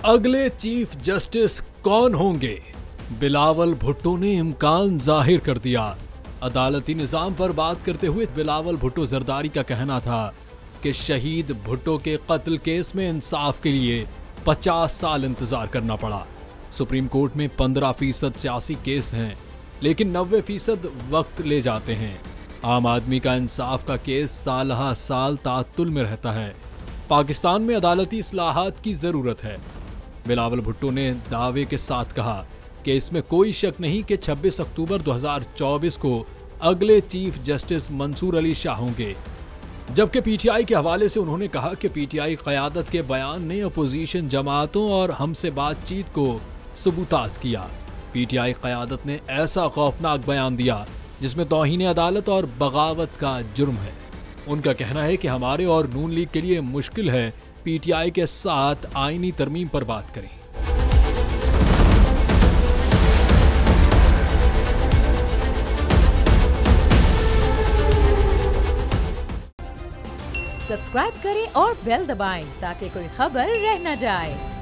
अगले chief justice कौन होंगे? बिलावल भुट्टो ने इम्कान जाहिर कर दिया। अदालती निजाम पर बात करते हुए बिलावल भुट्टो जरदारी का कहना था कि शहीद भुट्टो के कत्ल केस में इंसाफ के लिए 50 साल इंतजार करना पड़ा। सुप्रीम कोर्ट में 15% सियासी केस हैं, लेकिन 90% वक्त ले जाते हैं। आम आदमी का इंसाफ का केस साल तातुल में रहता है। पाकिस्तान में अदालती इस्लाहात की जरूरत है। बिलावल भुट्टो ने दावे के साथ कहा कि इसमें कोई शक नहीं कि 26 अक्टूबर 2024 को अगले चीफ जस्टिस मंसूर अली शाह होंगे। जबकि पीटीआई के हवाले से उन्होंने कहा कि पीटीआई क़यादत के बयान ने अपोजिशन जमातों और हमसे बातचीत को सबूताज किया। पीटीआई क़यादत ने ऐसा खौफनाक बयान दिया जिसमें तौहीन अदालत और बगावत का जुर्म है। उनका कहना है कि हमारे और नून लीग के लिए मुश्किल है पीटीआई के साथ आईनी तरमीम पर बात करें। सब्सक्राइब करें और बेल दबाएं ताकि कोई खबर रह न जाए।